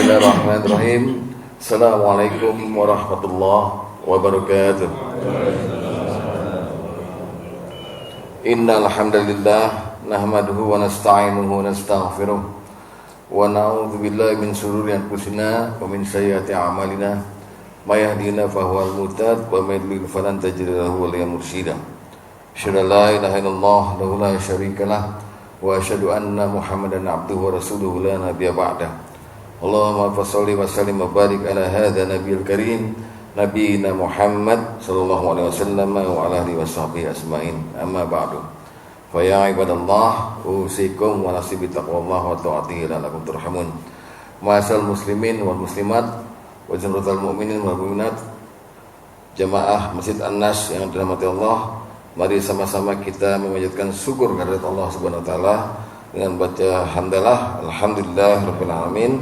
Bismillahirrahmanirrahim. Assalamualaikum warahmatullahi wabarakatuh. Innal hamdalillah nahmaduhu wa nasta'inuhu wa nastaghfiruh wa na'udzu billahi min shururi anfusina wa min sayyiati a'malina may yahdihillahu fahuwal muhtad wa may yudlil falan tajida lahu waliyyan mursyida. Asyhadu an la ilaha illallah lahu la syarika lah wa asyhadu anna Muhammadan abduhu wa rasuluhu la nabiyya ba'dah. Allahumma fasholli wa sallim wa barik ala hadza nabiyil karim nabiyina Muhammad sallallahu alaihi wasallam wa ala alihi washabbihi ajmain. Amma ba'du. Fa ya ibadallah usikum wa nafsi bi taqwallah wa ta'atihi la'allakum turhamun. Ma'asal muslimin wal muslimat wa jumlatul mu'minin wal mu'minat, jamaah Masjid An-Nas yang dirahmati Allah, mari sama-sama kita memanjatkan syukur kehadirat Allah Subhanahu wa taala dengan baca hamdalah alhamdulillah rabbil alamin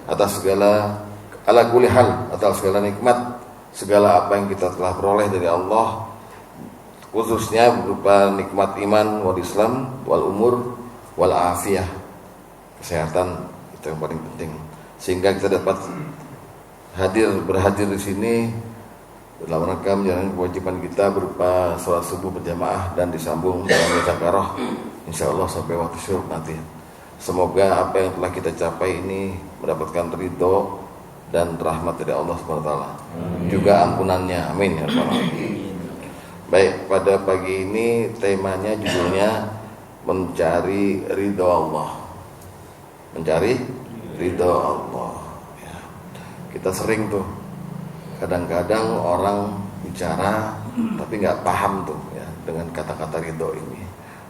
atas segala ala kulli hal, atas segala nikmat, segala apa yang kita telah peroleh dari Allah, khususnya berupa nikmat iman wal Islam wal umur wal afiyah, kesehatan itu yang paling penting, sehingga kita dapat berhadir di sini dalam rangka menjalankan kewajiban kita berupa sholat subuh berjamaah dan disambung dalam dzakaroh insyaallah sampai waktu syuruk nanti. Semoga apa yang telah kita capai ini mendapatkan ridho dan rahmat dari Allah Subhanahu wa taala, juga ampunannya, amin ya rabbal alamin. Baik, pada pagi ini temanya judulnya mencari ridho Allah. Mencari ridho Allah ya. Kita sering tuh kadang-kadang orang bicara tapi nggak paham tuh ya dengan kata-kata ridho ini.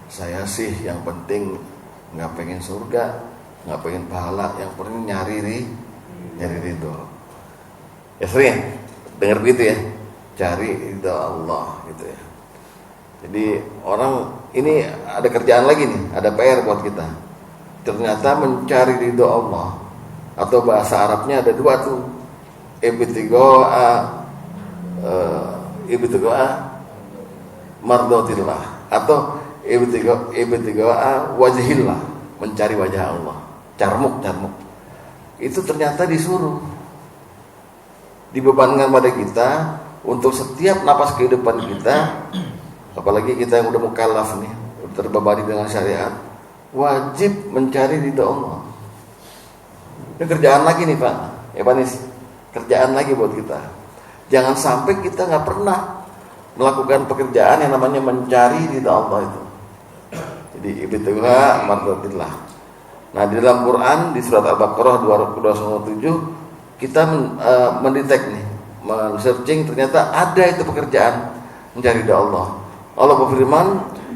Saya sih yang penting nggak pengen surga, nggak pengen pahala, yang penting nyari ridho. Ya sering dengar begitu ya, cari ridho Allah gitu ya. Jadi orang ini ada kerjaan lagi nih, ada PR buat kita. Ternyata mencari ridho Allah atau bahasa Arabnya ada dua tuh, ibtigoa mardotillah atau ibtigoa wajhillah, mencari wajah Allah, carmuk. Itu ternyata disuruh, dibebankan pada kita untuk setiap napas kehidupan kita, apalagi kita yang udah mukallaf nih, terbebani dengan syariat, wajib mencari ridha Allah. Ini kerjaan lagi nih Pak, Pak Nis, kerjaan lagi buat kita. Jangan sampai kita nggak pernah melakukan pekerjaan yang namanya mencari ridha Allah itu. Jadi ibtigha mardatillah. Nah, di dalam Quran di surat Al-Baqarah 297 kita mendetek nih, men-searching, ternyata ada itu pekerjaan mencari ridha Allah. Allah berfirman,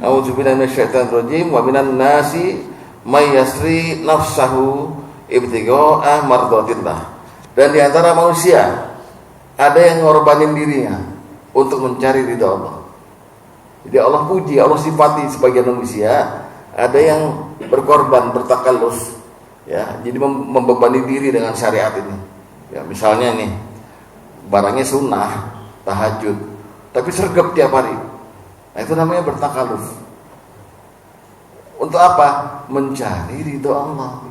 "A'udzubillahi minasyaitonir rajim wa minan nasi may yasri nafsahu ibtigha mardatillah." Dan di antara manusia ada yang ngorbanin dirinya untuk mencari ridha Allah. Jadi Allah puji, Allah sifati sebagian manusia, ada yang berkorban, bertakalluf ya, jadi membebani diri dengan syariat ini. Ya, misalnya nih, barangnya sunnah, tahajud, tapi sergap tiap hari. Nah, itu namanya bertakalluf. Untuk apa? Mencari ridha Allah.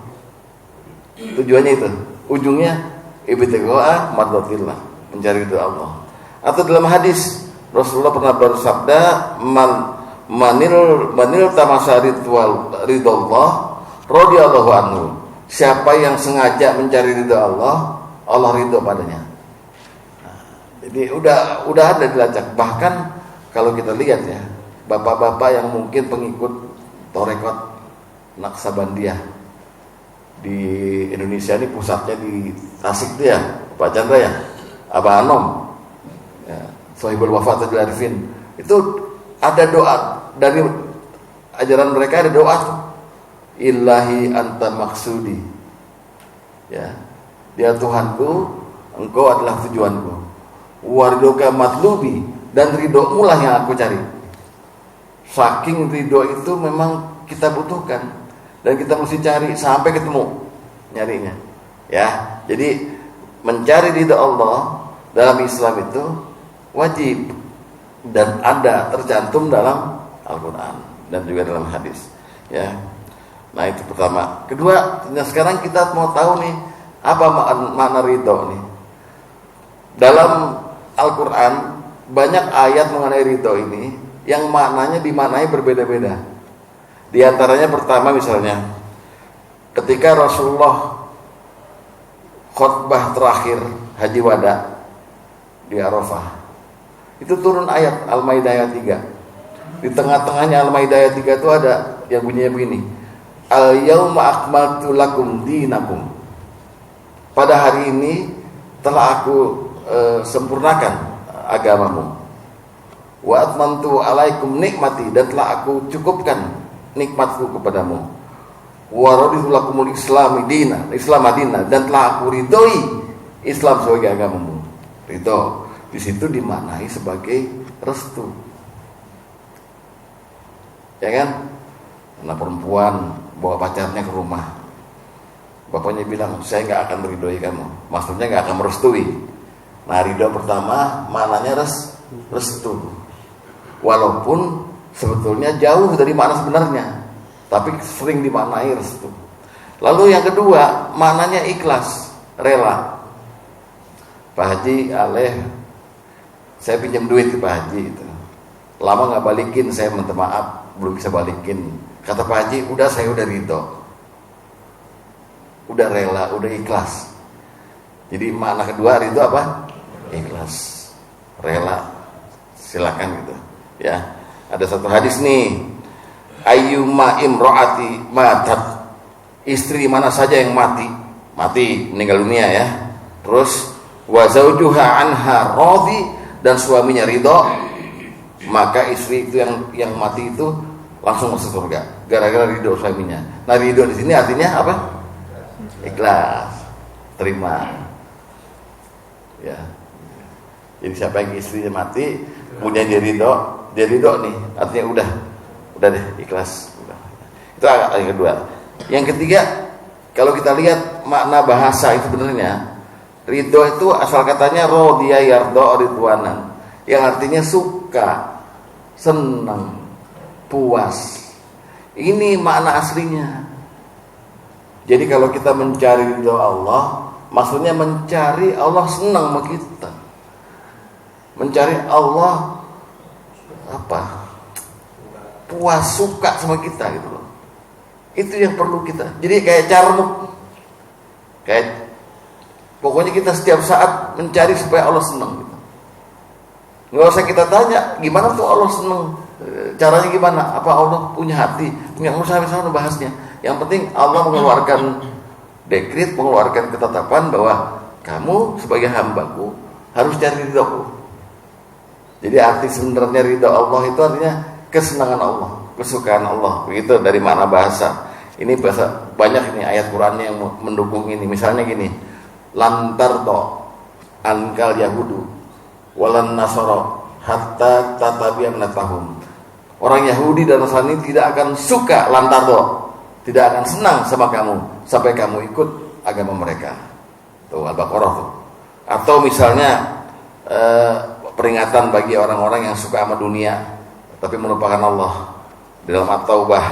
Tujuannya itu, ujungnya ibtigha mardatillah, mencari ridha Allah. Atau dalam hadis Rasulullah pernah bersabda, manil tamasa ridallah radhiyallahu anhu. Siapa yang sengaja mencari ridha Allah, Allah ridho padanya. Nah, jadi udah ada dilacak. Bahkan kalau kita lihat ya, bapak-bapak yang mungkin pengikut Torekot Naksabandiyah di Indonesia ini, pusatnya di Tasik tuh ya, Pak Chandra ya, Abah Anom ya, Sohibul Wafat Tajul Arifin, itu ada doa dari ajaran mereka, ada doa tuh, Ilahi anta maksudi ya, dia Tuhanku, engkau adalah tujuanku, wardoka matlubi, dan ridhomu lah yang aku cari. Saking ridho itu memang kita butuhkan dan kita mesti cari sampai ketemu nyarinya ya. Jadi mencari ridha Allah dalam Islam itu wajib dan ada tercantum dalam Al-Quran dan juga dalam hadis ya. Nah, itu pertama. Kedua, nah sekarang kita mau tahu nih, Apa makna ridho nih? Dalam Al-Quran banyak ayat mengenai ridho ini yang maknanya dimaknai berbeda-beda. Di antaranya pertama misalnya ketika Rasulullah khutbah terakhir Haji Wada di Arafah, itu turun ayat Al-Maidah ayat 3. Di tengah-tengahnya Al-Maidah ayat 3 itu ada yang bunyinya begini, Al-yauma akmaltu lakum dinakum. Pada hari ini telah aku sempurnakan agamamu. Wa atmamtu alaikum nikmati, dan telah aku cukupkan nikmatku kepadamu. Wa raditu lakumul islami dina, Islam madina, dan telah aku ridhoi Islam sebagai agamamu. Ridho di situ dimaknai sebagai restu. Ya kan? Nah, perempuan bawa pacarnya ke rumah, bapaknya bilang, saya nggak akan meridhoi kamu, maksudnya nggak akan merestui. Nah, ridho pertama maknanya restu, walaupun sebetulnya jauh dari makna sebenarnya, tapi sering dimaknai restu. Lalu yang kedua maknanya ikhlas, rela. Pak Haji saya pinjam duit ke Pak Haji itu, lama nggak balikin, saya minta maaf belum bisa balikin. Kata Pak Haji, udah saya udah ridho, udah rela, udah ikhlas. Jadi makna kedua ridho apa? Ikhlas, rela. Silakan gitu. Ya, ada satu hadis nih, ayyuma imro'ati matat, istri mana saja yang mati meninggal dunia ya. Terus wa zaujuha anha radhi, dan suaminya ridho, maka istri itu yang mati itu langsung masuk surga gara-gara ridho suaminya. Nah, ridho di sini artinya apa? Ikhlas, terima. Ya. Jadi siapa yang istrinya mati punya dia ridho nih, artinya udah deh ikhlas. Udah. Itu yang kedua. Yang ketiga, kalau kita lihat makna bahasa itu sebenarnya ridho itu asal katanya rodiya yardo ridwanan, yang artinya suka, senang, puas. Ini makna aslinya. Jadi kalau kita mencari ridho Allah, maksudnya mencari Allah senang sama kita, mencari Allah puas, suka sama kita gitu loh. Itu yang perlu kita. Jadi kayak carmuk, pokoknya kita setiap saat mencari supaya Allah senang gitu. Nggak usah kita tanya gimana tuh Allah senang, caranya gimana, apa Allah punya hati, nggak usah misalnya bahasnya. Yang penting Allah mengeluarkan dekret, mengeluarkan ketetapan bahwa kamu sebagai hambaku harus cari ridhoku. Jadi arti sebenarnya ridho Allah itu artinya kesenangan Allah, kesukaan Allah. Begitu dari makna bahasa. Ini bahasa banyak ini ayat Qur'annya yang mendukung ini. Misalnya gini, lantardo ankal yahudu walan nasoro hatta tatabiya minatahum. Orang Yahudi dan Nasrani tidak akan suka, lantardo, tidak akan senang sama kamu sampai kamu ikut agama mereka. Tuh Al-Baqarah tuh. Atau misalnya peringatan bagi orang-orang yang suka sama dunia tapi melupakan Allah di dalam At-Taubah.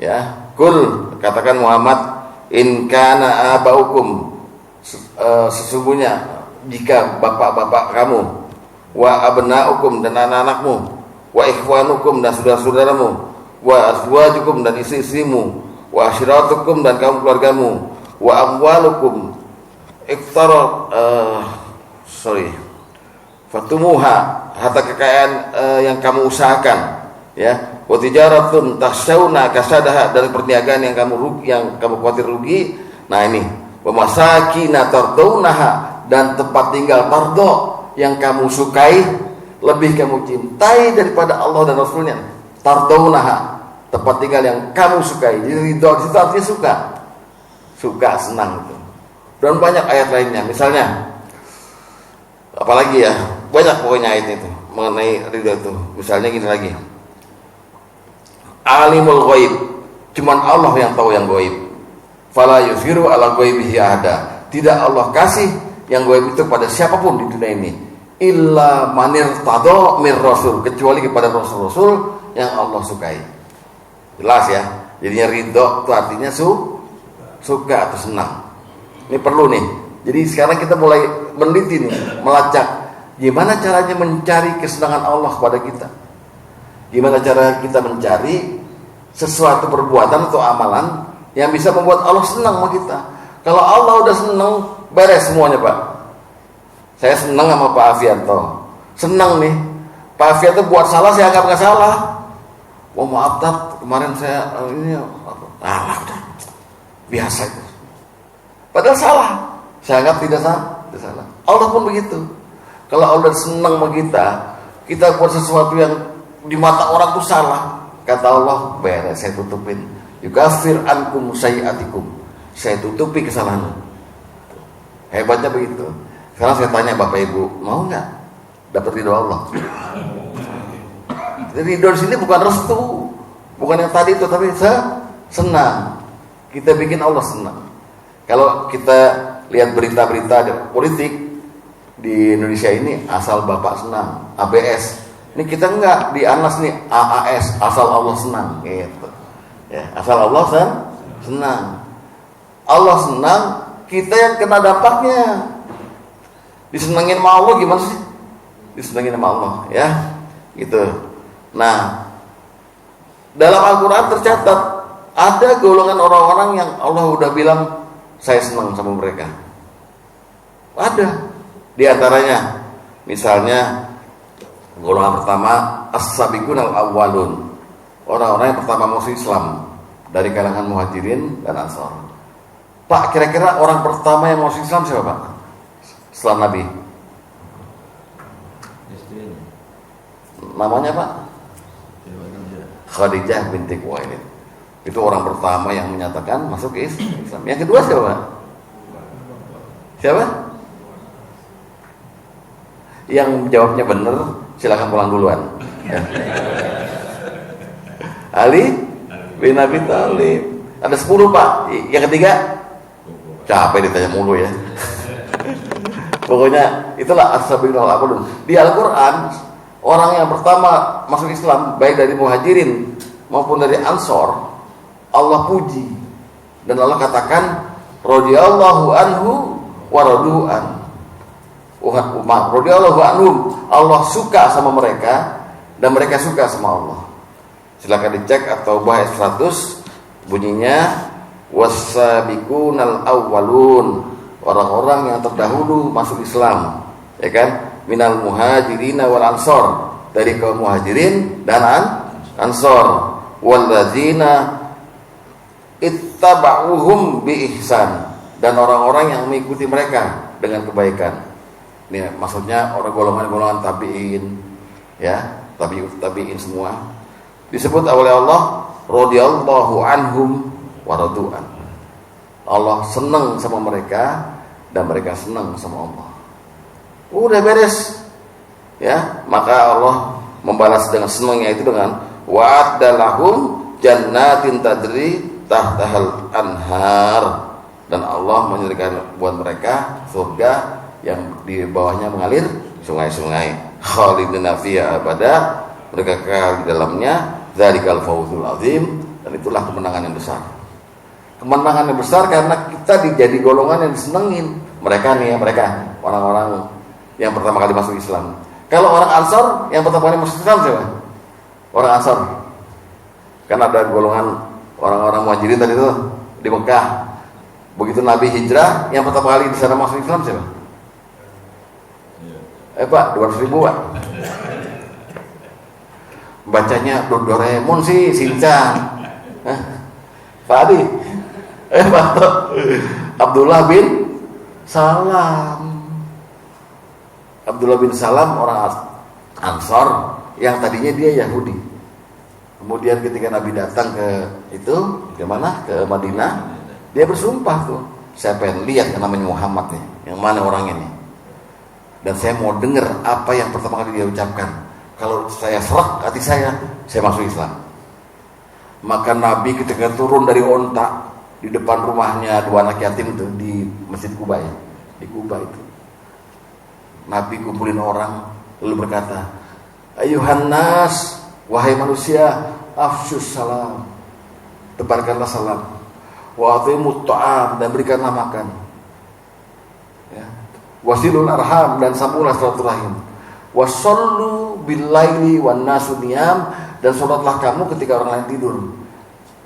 Ya, kul, katakan Muhammad, in kana abaukum, sesungguhnya jika bapak-bapak kamu, wa abnaukum, dan anak-anakmu, wa ikhwanukum, dan saudara-saudaramu, wa azwajukum, dan istri-istrimu, wa ashiratukum, dan kaum keluargamu, wa amwalukum fatumuha, harta kekayaan yang kamu usahakan, ya, wa tijaratun takhshawna kasadaha, dan perniagaan yang kamu khawatir rugi. Nah ini, wa masakina tardawnaha, dan tempat tinggal tardo yang kamu sukai, lebih kamu cintai daripada Allah dan Rasulnya. Tardawnaha, tempat tinggal yang kamu sukai. Jadi ridho di situ artinya suka, senang itu. Dan banyak ayat lainnya. Misalnya, apalagi ya, banyak pokoknya ayat itu mengenai ridho itu. Misalnya gini lagi, alimul ghaib, cuman Allah yang tahu yang ghaib. Fala yusiru ala ghaibihi ahada, tidak Allah kasih yang ghaib itu pada siapapun di dunia ini, illa manir tado mir rasul, kecuali kepada rasul-rasul yang Allah sukai. Jelas ya. Jadinya ridho itu artinya suka atau senang. Ini perlu nih. Jadi sekarang kita mulai meneliti nih, melacak gimana caranya mencari kesenangan Allah kepada kita. Gimana cara kita mencari sesuatu perbuatan atau amalan yang bisa membuat Allah senang sama kita. Kalau Allah udah senang, beres semuanya, Pak. Saya senang sama Pak Afianto. Senang nih. Pak Afianto buat salah, saya anggap nggak salah. Oh maaf Tat, kemarin saya ini udah biasa itu. Padahal salah. Saya anggap tidak salah. Allah pun begitu. Kalau Allah senang sama kita buat sesuatu yang di mata orang itu salah. Kata Allah, beres, saya tutupin. Yukafir ankum sayiatikum. Saya tutupi kesalahan. Hebatnya begitu. Sekarang saya tanya Bapak Ibu, mau nggak dapat ridho Allah? Jadi ridho di sini bukan restu, bukan yang tadi itu, tapi senang. Kita bikin Allah senang. Kalau kita lihat berita-berita politik di Indonesia ini, asal Bapak senang, ABS. Ini kita enggak di Anas nih, AAS, asal Allah senang, gitu. Ya, asal Allah senang. Allah senang, kita yang kena dampaknya. Disenangin sama Allah gimana sih? Disenangin sama Allah, ya, gitu. Nah, dalam Al-Quran tercatat ada golongan orang-orang yang Allah udah bilang saya senang sama mereka. Ada. Di antaranya, misalnya golongan pertama as-sabiqun al-awwalun. Orang-orang yang pertama masuk Islam dari kalangan Muhajirin dan Ansor. Pak, kira-kira orang pertama yang masuk Islam siapa, Pak? Setelah Nabi. Namanya Pak? Khadijah binti Khuwailid. Itu orang pertama yang menyatakan masuk ke Islam. Yang kedua siapa, Pak? Siapa? Yang jawabnya benar, silakan pulang duluan. Ya. Ali bin Abi Thalib. Ada 10, Pak. Yang ketiga capek ditanya mulu ya. Pokoknya itulah as-sabiqun al-awwalun. Di Al-Qur'an orang yang pertama masuk Islam baik dari Muhajirin maupun dari Ansor, Allah puji dan Allah katakan radhiyallahu anhu wa radu an. Radhiyallahu anhum, Allah suka sama mereka dan mereka suka sama Allah. Silakan dicek atau bahas 100 bunyinya was-sabiqunal awwalun, orang-orang yang terdahulu masuk Islam, ya kan? Minal muhajirin wal ansor, dari kaum muhajirin dan ansor, walladzina ittaba'uhum bi ihsan, dan orang-orang yang mengikuti mereka dengan kebaikan. Ini maksudnya orang golongan-golongan tabi'in, ya, tabi'in semua. Disebut oleh Allah radhiyallahu anhum wa radu'an. Allah senang sama mereka dan mereka senang sama Allah. Udah beres. Ya, maka Allah membalas dengan senangnya itu dengan wa'adalahum jannatin tadri tahtahal anhar, dan Allah menyediakan buat mereka surga yang di bawahnya mengalir sungai-sungai. Khalidina fiha abada, mereka kekal di dalamnya. Dzalikal fawzul azim, dan itulah kemenangan yang besar. Kemenangan yang besar karena kita dijadi golongan yang disenengin. Mereka nih ya, mereka orang-orang yang pertama kali masuk Islam. Kalau orang Ansor yang pertama kali masuk Islam siapa? Orang Ansor. Karena ada golongan orang-orang Muhajirin tadi itu di Mekah. Begitu Nabi hijrah, yang pertama kali di sana masuk Islam siapa? Pak, 200.000 Pak. Bacanya Doraemon sih, Shinchan. Pak Adi. Pak Abdullah bin Salam. Abdullah bin Salam orang Ansor yang tadinya dia Yahudi. Kemudian ketika Nabi datang ke itu, ke mana? Ke Madinah, dia bersumpah tuh, saya pengen lihat yang namanya Muhammad nih, yang mana orang ini. Dan saya mau dengar apa yang pertama kali dia ucapkan. Kalau saya serak hati saya masuk Islam. Maka Nabi ketika turun dari onta di depan rumahnya dua anak yatim itu di Masjid Kuba ya, di Kuba itu, Nabi kumpulin orang lalu berkata, ayuhan nas, wahai manusia, afsyus salam, tebarkanlah salam, wa atimut ta'am, dan berikanlah makan, Ya. Wasilul arham, dan sambunglah silaturahim. Wasallu billaili wan nasu niyam, dan salatlah kamu ketika orang lain tidur.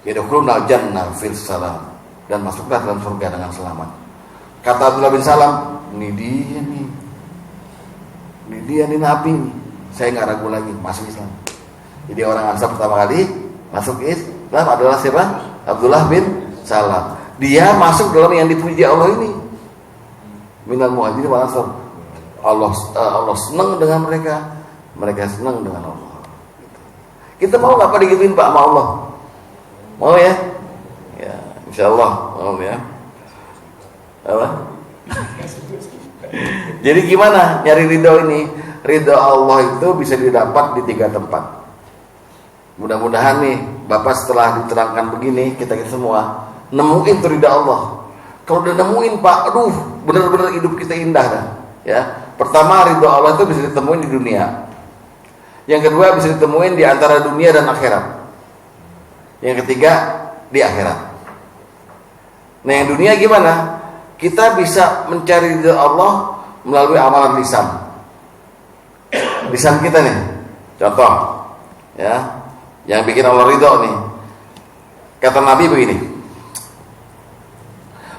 Yadkhulunal jannah fil salam, dan masuklah dalam surga dengan selamat. Kata Abdullah bin Salam, ini dia nih Nabi nih. Saya nggak ragu lagi masuk Islam. Jadi orang Ansar pertama kali masuk Islam adalah siapa? Abdullah bin Salam. Dia masuk dalam yang dipuji Allah ini. Minal muhajirin wal ansar. Allah senang dengan mereka, mereka senang dengan Allah. Kita mau nggak pada digituin Pak sama Allah? Mau ya? Ya, insyaallah mau ya. Apa? Jadi gimana nyari ridho ini? Ridho Allah itu bisa didapat di 3 tempat. Mudah-mudahan nih Bapak setelah diterangkan begini, kita semua nemuin tuh ridho Allah. Kalau udah nemuin Pak, aduh, benar-benar hidup kita indah dah. Ya, pertama ridho Allah itu bisa ditemuin di dunia. Yang kedua bisa ditemuin di antara dunia dan akhirat. Yang ketiga di akhirat. Nah, yang dunia gimana? Kita bisa mencari ridho Allah melalui amalan lisan. Lisan kita nih, contoh, ya, yang bikin Allah ridho nih. Kata Nabi begini,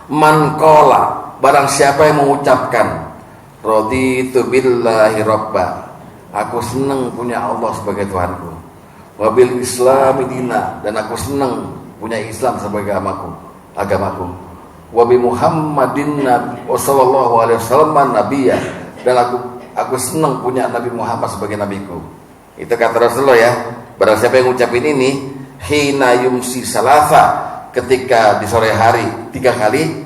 man qala, barang siapa yang mengucapkan raditu billahi rabba, aku senang punya Allah sebagai Tuhanku, wabil islami dina, dan aku senang punya Islam sebagai agamaku, wabi Muhammadin sallallahu alaihi wasallam nabiyya, dan aku senang punya Nabi Muhammad sebagai nabiku. Itu kata Rasulullah ya. Barang siapa yang ngucapin ini, hina yumsi salasa, ketika di sore hari 3 kali,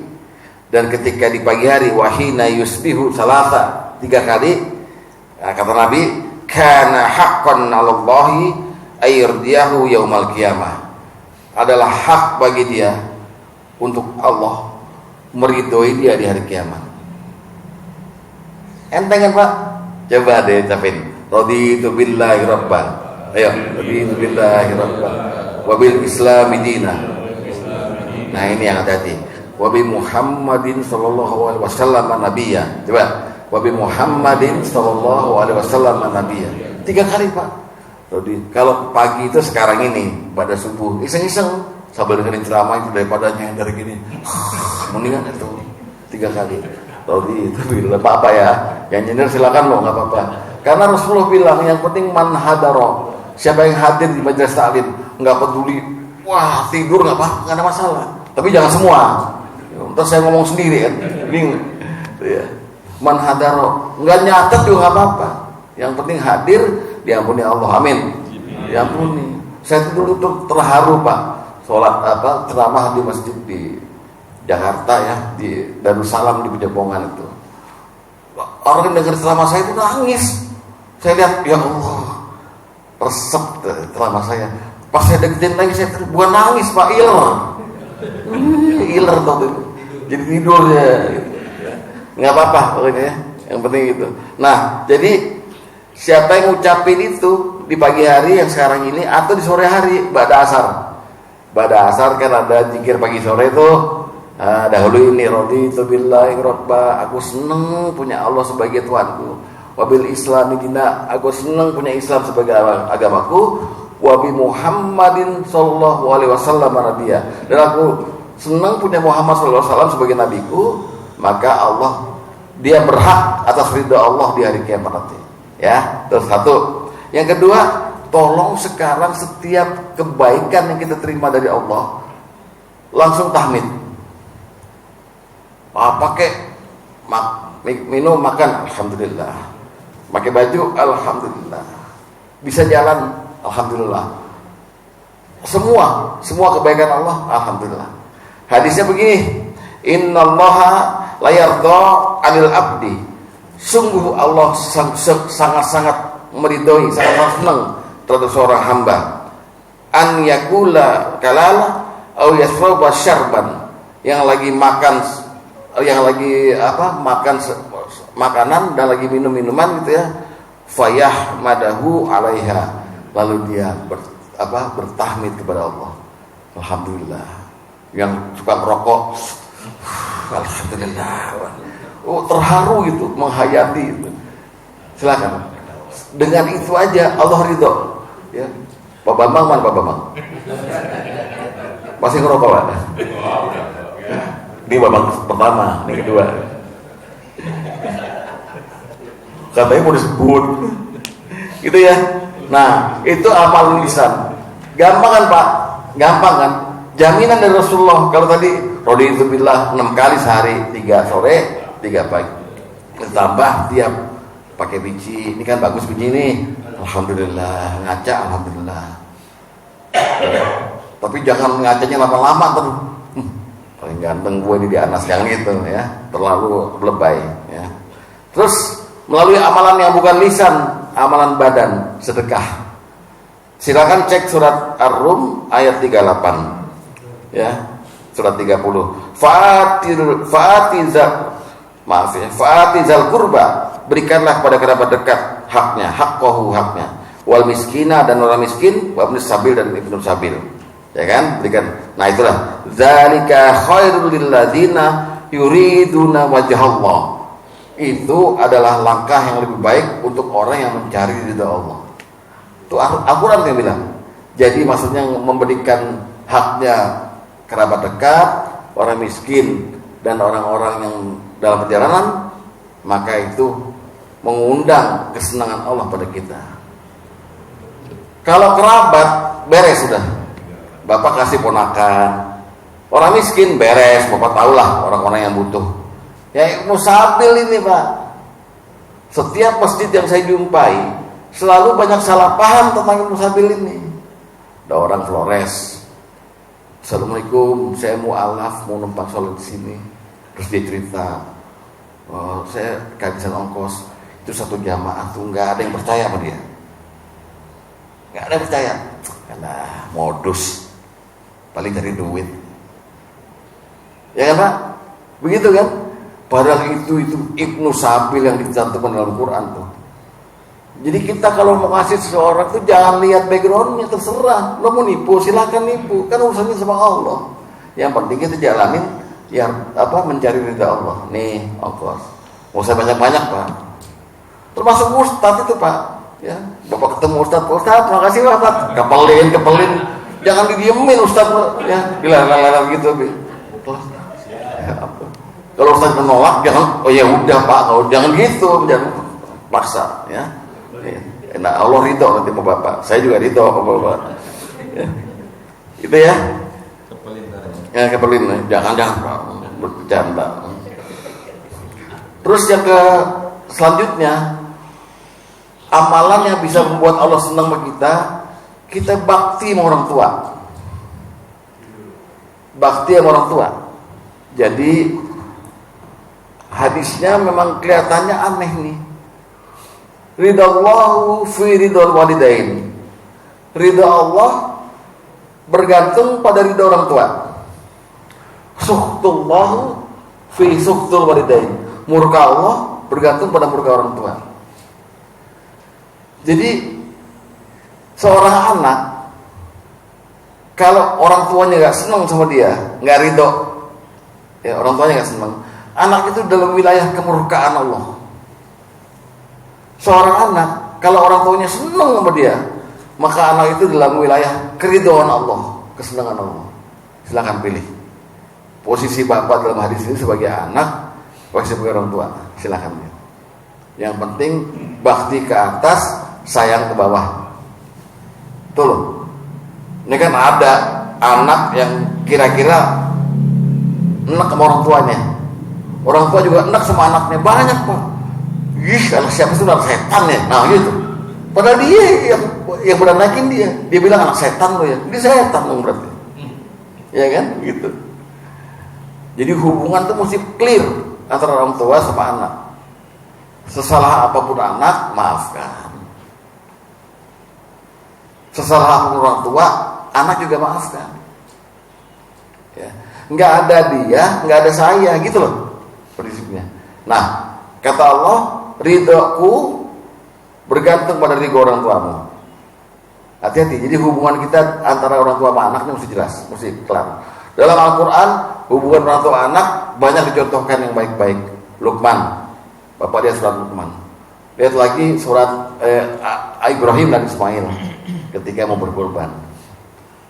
dan ketika di pagi hari wahina yusbihu salasa 3 kali. Nah, kata Nabi, kana haqqan 'alallahi ayyurdiyahu yaumal qiyamah. Adalah hak bagi dia untuk Allah meridhoi dia di hari kiamat. Enteng kan Pak? Coba deh ucapin raditu billahi rabban. Ayo, raditu billahi rabban wabil islami dina. Nah, ini yang hati-hati. Wabi Muhammadin sallallahu alaihi wasallam nabiyya. Coba, wabi Muhammadin sallallahu alaihi wasallam nabiyya. 3 kali Pak. Kalau pagi itu sekarang ini pada subuh iseng-iseng sambil dengerin ceramah itu daripada nyender gini. Mendingan itu 3 kali. Tadi itu bilang apa ya? Yang nyender silakan loh, nggak apa-apa. Karena Rasulullah bilang yang penting man hadaro, siapa yang hadir di majelis taklim, nggak peduli, wah tidur nggak apa, nggak ada masalah. Tapi jangan semua. Ntar saya ngomong sendiri kan, bingung. Ya. Man hadaro, nggak nyatet juga nggak apa-apa. Yang penting hadir, diampuni Allah, amin. Diampuni. Saya dulu tuh terharu Pak, sholat ceramah di masjid di Jakarta ya, di Darussalam di Pejapongan itu. Orang yang dengar ceramah saya itu nangis. Saya lihat, ya Allah, resep ceramah saya. Pas saya deketin lagi, saya bukan nangis Pak, iler tuh. Jadi tidur ya. Nggak apa-apa pokoknya ya. Yang penting itu. Nah, jadi siapa yang ngucapin itu di pagi hari yang sekarang ini atau di sore hari ba'da asar. Ba'da asar kan ada zikir pagi sore itu. Dahulu ini raditu billahi rabba, aku senang punya Allah sebagai Tuhanku, wabil islami dina, aku senang punya Islam sebagai agamaku, wabi Muhammadin sallallahu alaihi wasallam nabiyya, dan aku senang punya Muhammad sallallahu alaihi wasallam sebagai nabiku, maka Allah, dia berhak atas ridha Allah di hari kiamat nanti. Ya, terus satu. Yang kedua, tolong sekarang setiap kebaikan yang kita terima dari Allah langsung tahmid. Pakai minum makan alhamdulillah, pakai baju alhamdulillah, bisa jalan alhamdulillah, semua kebaikan Allah alhamdulillah. Hadisnya begini, innallaha la yardha 'anil abdi, sungguh Allah sangat-sangat meridhoi, sangat senang terhadap seorang hamba, an yakula kalala au yashraba syarban, yang lagi makan makan makanan dan lagi minum minuman gitu ya, fayah madahu alaiha, lalu dia bertahmid kepada Allah, alhamdulillah. Yang suka merokok, alhamdulillah. terharu gitu, menghayati itu. Silakan. Dengan itu aja Allah ridho. Ya. Pak Bambang mana Pak Bambang? Masih ngerokok Pak? Ini Bambang pertama, ini kedua. Katanya mau disebut. Gitu ya. Nah, itu amal lisan. Gampang kan Pak? Gampang kan? Jaminan dari Rasulullah. Kalau tadi raditu billah 6 kali sehari, 3 sore, 3 pagi. Ditambah tiap pakai biji. Ini kan bagus biji ini. Alhamdulillah, ngaca alhamdulillah. Tapi jangan ngacanya lama-lama terus. Paling ganteng gue ini di Anas, jangan gitu ya. Terlalu lebay ya. Terus melalui amalan yang bukan lisan, amalan badan, sedekah. Silakan cek surat Ar-Rum ayat 38. Ya, surat 30. Fa'atizal kurba, berikanlah kepada kerabat dekat haknya, haqqahu haknya. Wal miskina, dan orang miskin, wa ibnus sabil dan ibnu sabil. Ya kan? Berikan. Nah, itulah zalika khairul lil ladzina yuriduna wajhallah. Itu adalah langkah yang lebih baik untuk orang yang mencari ridha Allah. Itu Al-Quran yang bilang. Jadi maksudnya memberikan haknya kerabat dekat, orang miskin, dan orang-orang yang dalam perjalanan, maka itu mengundang kesenangan Allah pada kita. Kalau kerabat, beres sudah. Bapak kasih ponakan. Orang miskin, beres. Bapak tahulah orang-orang yang butuh. Ya, Ibnu Sabil ini Pak. Setiap masjid yang saya jumpai selalu banyak salah paham tentang Ibnu Sabil ini. Ada orang Flores, Assalamualaikum, saya mu'alaf mau numpang sholat di sini. Terus dia cerita, saya kehabisan ongkos. Itu 1 jamaah tuh nggak ada yang percaya sama dia. Nggak ada yang percaya. Karena modus, paling cari duit. Ya kan Pak? Begitu kan? Padahal itu Ibnu Sabil yang dicantumkan dalam Al-Quran tuh. Jadi kita kalau mau ngasih seseorang tuh jangan lihat backgroundnya, terserah. Lo mau nipu, silakan nipu. Kan urusannya sama Allah. Yang penting kita jalanin yang mencari ridha Allah. Nih, ongkos. Mau saya banyak-banyak Pak. Termasuk Ustadz itu Pak. Ya, Bapak ketemu Ustadz, makasih Pak. Kepelin. Jangan didiemin Ustadz. Ya, dilarang-larang gitu. Ya, kalau Ustadz menolak, jangan. Oh ya udah Pak, jangan gitu, jangan paksa. Ya. Nah, Allah ridho nanti sama Bapak. Saya juga ridho sama Bapak. Ya. Itu ya. Kepelin. Jangan Pak. Bercanda. Terus yang selanjutnya, amalan yang bisa membuat Allah senang sama kita bakti sama orang tua. Bakti sama orang tua. Jadi hadisnya memang kelihatannya aneh nih. Ridallahu fi ridal walidain. Ridha Allah bergantung pada ridha orang tua. Sukhtullahu fi sukhtul walidain. Murka Allah bergantung pada murka orang tua. Jadi seorang anak, kalau orang tuanya gak senang sama dia, gak ridho, ya orang tuanya gak senang, anak itu dalam wilayah kemurkaan Allah. Seorang anak, kalau orang tuanya senang sama dia, maka anak itu dalam wilayah keridhaan Allah, kesenangan Allah. Silakan pilih posisi bapak dalam hadis ini sebagai anak, posisi sebagai orang tua. Silakan. Yang penting bakti ke atas, sayang ke bawah. Tuh loh. Ini kan ada anak yang kira-kira enak sama orang tuanya. Orang tua juga enak sama anaknya, banyak Pak. Anak siapa itu anak setan ya? Nah gitu. Padahal dia yang beraнаkin dia bilang anak setan lo ya. Dia setan dong berarti. Ya kan? Gitu. Jadi hubungan itu mesti clear antara orang tua sama anak. Sesalah apapun anak, maafkan. Sesalah apapun orang tua, anak juga maafkan. Ya. Nggak ada dia, nggak ada saya, gitu loh prinsipnya. Nah, kata Allah, ridhoku bergantung pada ridho orang tuamu. Hati-hati. Jadi hubungan kita antara orang tua sama anaknya mesti jelas, mesti kelar. Dalam Al-Quran, hubungan orang tua anak banyak dicontohkan yang baik-baik. Luqman. Bapak lihat surat Luqman. Lihat lagi surat Ibrahim dan Ismail ketika mau berkorban.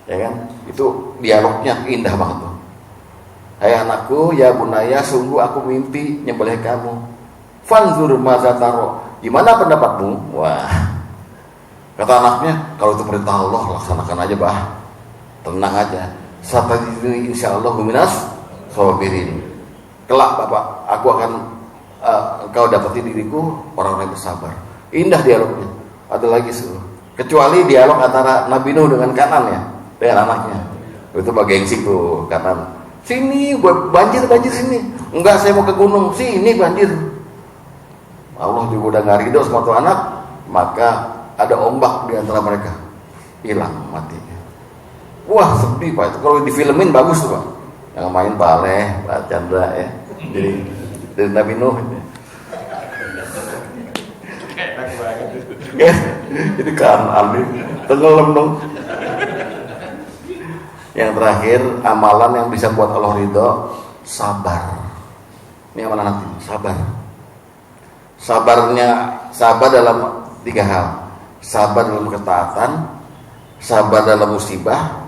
Ya kan? Itu dialognya indah banget tuh. Hai anakku, ya bunaya, sungguh aku mimpi nyembelih kamu. Fanzur maza taro. Gimana pendapatmu? Wah. Kata anaknya, kalau itu perintah Allah laksanakan aja, bah. Tenang aja. Satajiduni insyaallah minas sabirin. Kelak Bapak, aku akan engkau dapati diriku orang-orang yang bersabar. Indah dialognya. Ada lagi kecuali dialog antara Nabi Nuh dengan Kanan ya, dengan anaknya. Itu gengsi tuh Kanan. Sini banjir sini. Enggak, saya mau ke gunung. Sini banjir. Allah juga udah nggak ridho sama tuh anak, maka ada ombak di antara mereka, hilang matinya. Wah sedih Pak, itu kalau difilmin bagus tuh Pak. Yang main Pak Aleh, Pak Chandra ya, jadi dari Nabi Nuh. Itu kan alih, tenggelam dong. Yang terakhir, amalan yang bisa buat Allah ridho, sabar. Ini amalan nanti, sabar. Sabar dalam 3 hal. Sabar dalam ketaatan, sabar dalam musibah,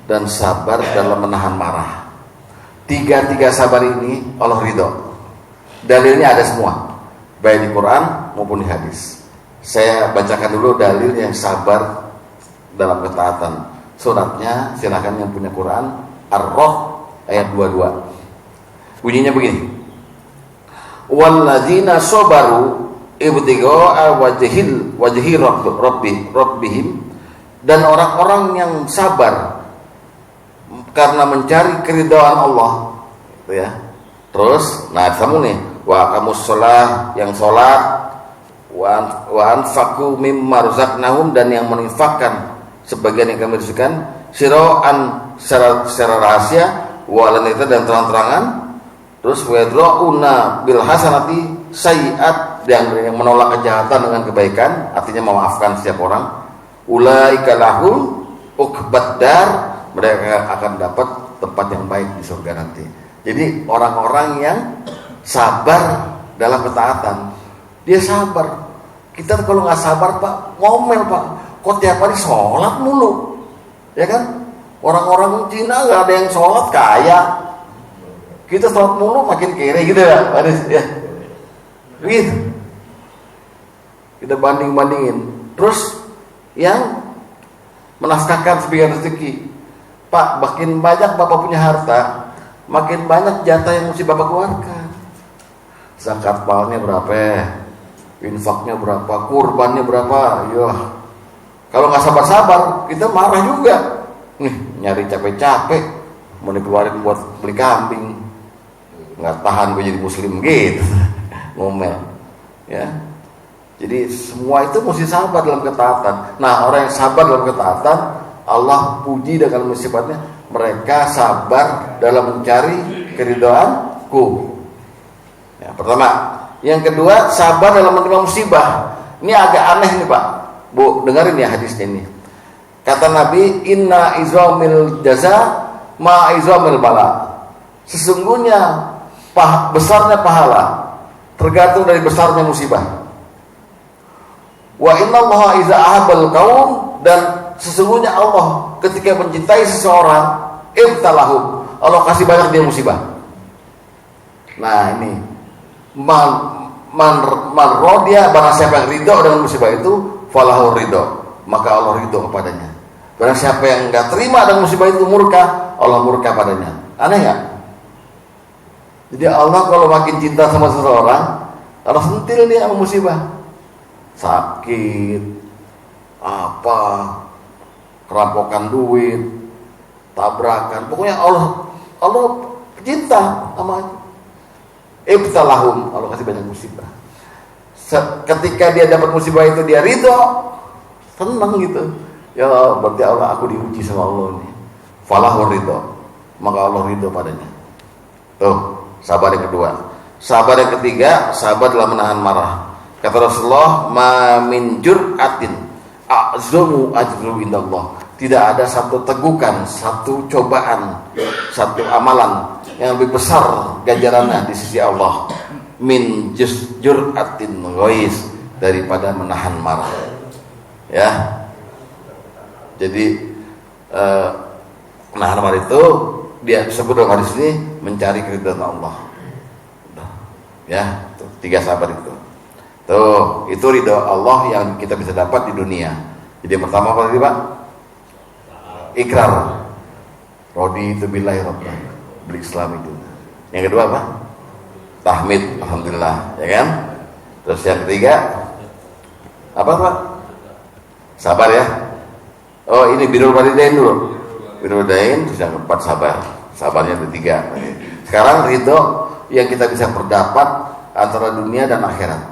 dan sabar dalam menahan marah. Tiga sabar ini Allah ridho. Dalilnya ada semua, baik di Quran maupun di hadis. Saya bacakan dulu dalil yang sabar dalam ketaatan. Suratnya silakan yang punya Quran, Ar-Ra'd ayat 22. Bunyinya begini. Walladzina sabaru ibtigha'a wajhi rabbihim, dan orang-orang yang sabar karena mencari keridhaan Allah, gitu ya. Terus, nah kamu nih, wa aqamus shalah, yang salat, wa anfaqu mimma razaqnahum, dan yang menginfakkan sebagian yang kami rizkikan, siraan secara rahasia, walanita dan terang-terangan. Terus wadrauna bil hasanati sayyi'at, yang menolak kejahatan dengan kebaikan, artinya memaafkan setiap orang. Ulaika lahum uqbad dar, mereka akan dapat tempat yang baik di surga nanti. Jadi orang-orang yang sabar dalam ketaatan, dia sabar. Kita kalau nggak sabar Pak, ngomel Pak, kok tiap hari sholat mulu, ya kan? Orang-orang Cina nggak ada yang sholat kaya, kita sholat mulu makin kere gitu ya, ya. Begitu. Kita bandingin. Terus yang menafkahkan sebagian rezeki, Pak, makin banyak Bapak punya harta, makin banyak jatah yang mesti Bapak keluarkan. Zakat palnya berapa? Infaknya berapa? Kurbannya berapa? Yah. Kalau nggak sabar-sabar, kita marah juga. Nih, nyari capek-capek, mau dikeluarin buat beli kambing, nggak tahan gue jadi muslim gitu, ngomel, ya. Jadi semua itu mesti sabar dalam ketaatan. Nah, orang yang sabar dalam ketaatan, Allah puji dengan sifatnya, mereka sabar dalam mencari keridhaanku. Ya, pertama. Yang kedua, sabar dalam menerima musibah. Ini agak aneh nih Pak, Bu, dengerin ya hadisnya ini. Kata Nabi, inna izamil jaza ma izamil bala. Sesungguhnya besarnya pahala tergantung dari besarnya musibah. Wa inna allaha iza ahabal kaum, dan sesungguhnya Allah ketika mencintai seseorang, ibtalahum, Allah kasih banyak dia musibah. Nah ini man rodiya, barang siapa yang ridho dengan musibah itu, falahu ridho, maka Allah ridho kepadanya. Barang siapa yang enggak terima dengan musibah itu, murka, Allah murka padanya. Aneh nggak? Jadi Allah kalau makin cinta sama seseorang, Allah sentil dia sama musibah, sakit, apa, kerampokan duit, tabrakan, pokoknya Allah cinta sama. Ibtalahum, Allah kasih banyak musibah. Ketika dia dapat musibah itu, dia ridho, tenang gitu. Ya berarti Allah, aku diuji sama Allah nih. Falahu ridho, maka Allah ridho padanya. Tuh, sabar yang kedua. Sabar yang ketiga, sabar dalam menahan marah. Kata Rasulullah, ma min jur'atin a'zamu ajru indallah. Tidak ada satu tegukan, satu cobaan, satu amalan yang lebih besar ganjarannya di sisi Allah min jur'atin ghais, daripada menahan marah. Ya. Jadi menahan marah itu dia sebut dalam hadis ini mencari keridhaan Allah. Ya, tuh, 3 sabar itu. Tuh, itu ridho Allah yang kita bisa dapat di dunia. Jadi yang pertama apa tadi, Pak? Ikrar. Raditu billahi rabban, bil Islam itu. Yang kedua apa? Tahmid, alhamdulillah, ya kan? Terus yang ketiga apa, Pak? Sabar ya. Oh, ini birrul walidain dulu. Birrul walidain, terus yang keempat sabar. Sabarnya ada 3. Sekarang ridho yang kita bisa berdapat antara dunia dan akhirat,